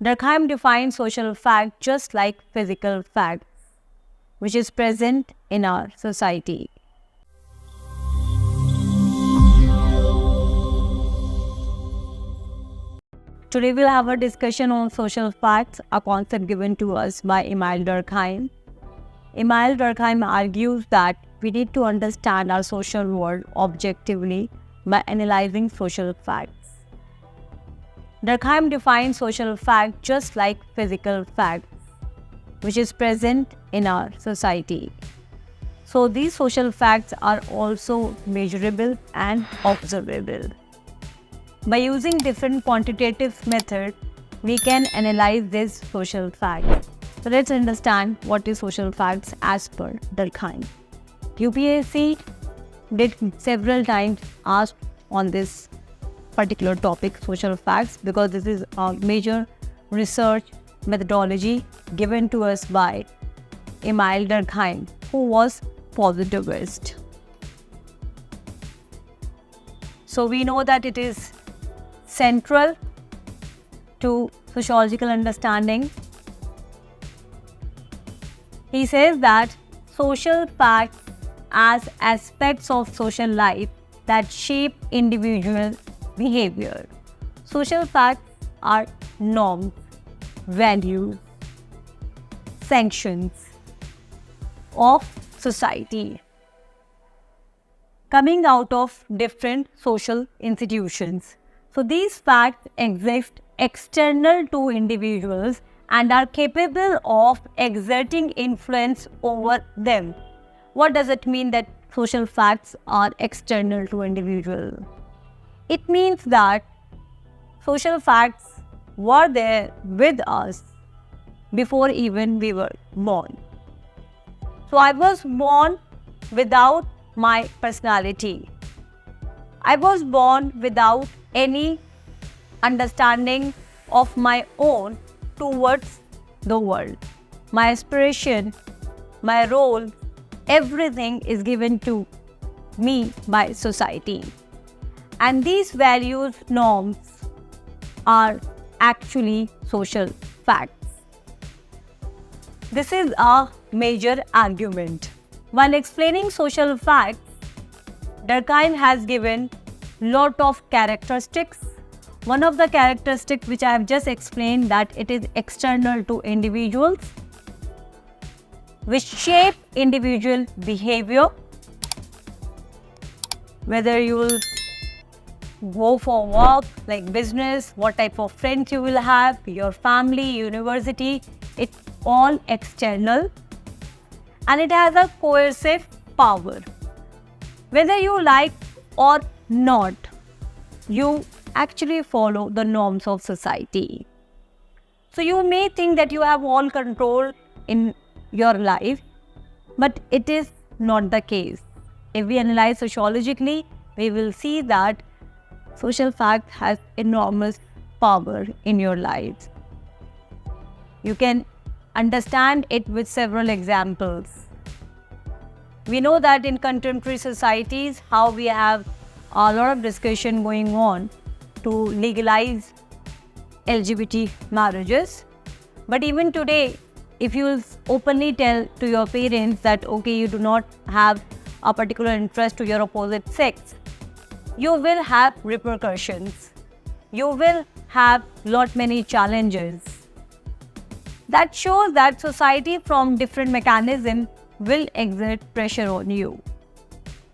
Durkheim defines social fact just like physical fact, which is present in our society. Today we'll have a discussion on social facts, a concept given to us by Emile Durkheim. Emile Durkheim argues that we need to understand our social world objectively by analyzing social facts. Durkheim defines social fact just like physical fact, which is present in our society. So these social facts are also measurable and observable. By using different quantitative methods, we can analyze this social fact. So let's understand what is social facts as per Durkheim. UPSC did several times ask on this particular topic, social facts, because this is a major research methodology given to us by Emile Durkheim, who was positivist. So we know that it is central to sociological understanding. He says that social facts as aspects of social life that shape individual behavior. Social facts are norms, values, sanctions of society coming out of different social institutions. So these facts exist external to individuals and are capable of exerting influence over them. What does it mean that social facts are external to individuals? It means that social facts were there with us before even we were born. So I was born without my personality. I was born without any understanding of my own towards the world. My aspiration, my role, everything is given to me by society. And these values, norms are actually social facts. This is a major argument. While explaining social facts, Durkheim has given lot of characteristics. One of the characteristics which I have just explained, that it is external to individuals, which shape individual behavior. Whether you will go for work, like business, what type of friends you will have, your family, university, it's all external. And it has a coercive power. Whether you like or not, you actually follow the norms of society. So you may think that you have all control in your life, but it is not the case. If we analyze sociologically, we will see that social fact has enormous power in your lives. You can understand it with several examples. We know that in contemporary societies, how we have a lot of discussion going on to legalize LGBT marriages. But even today, if you openly tell to your parents that, okay, you do not have a particular interest to your opposite sex, you will have repercussions. You will have many challenges. That shows that society from different mechanisms will exert pressure on you.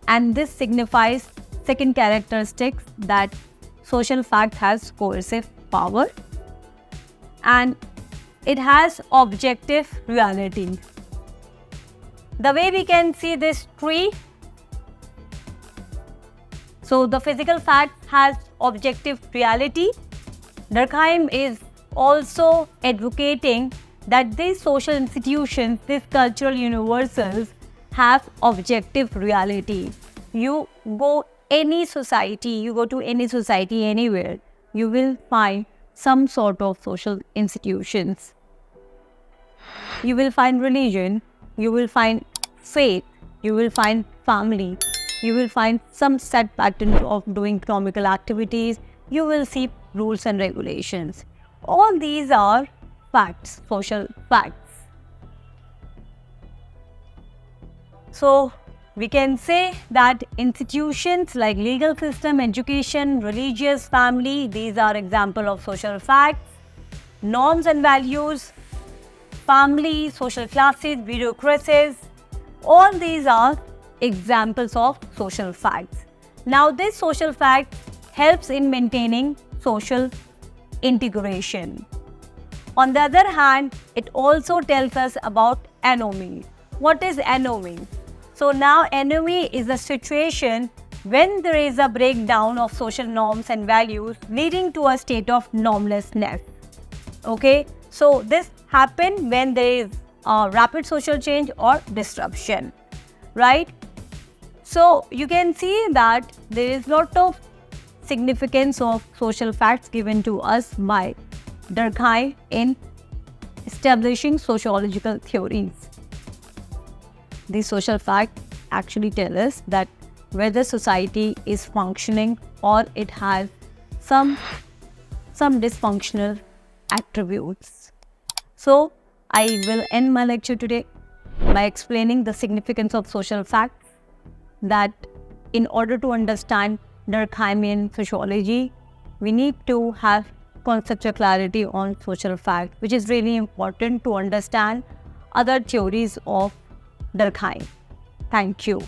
And this signifies second characteristic, that social fact has coercive power and it has objective reality. The way we can see this tree, so the physical fact has objective reality. Durkheim is also advocating that these social institutions, these cultural universals, have objective reality. You go any society, you go to any society anywhere, you will find some sort of social institutions. You will find religion, you will find faith, you will find family, you will find some set patterns of doing economical activities, you will see rules and regulations. all these are facts, social facts. So we can say that institutions like legal system, education, religious, family, these are examples of social facts. Norms and values, family, social classes, bureaucracies, all these are examples of social facts. Now this social fact helps in maintaining social integration. On the other hand, it also tells us about anomie. What is anomie? So now anomie is a situation when there is a breakdown of social norms and values leading to a state of normlessness. Okay, so this happens when there is a rapid social change or disruption, right? So you can see that there is lot of significance of social facts given to us by Durkheim in establishing sociological theories. These social facts actually tell us that whether society is functioning or it has some dysfunctional attributes. So I will end my lecture today by explaining the significance of social facts, that in order to understand Durkheimian sociology, we need to have conceptual clarity on social facts, which is really important to understand other theories of Durkheim. Thank you.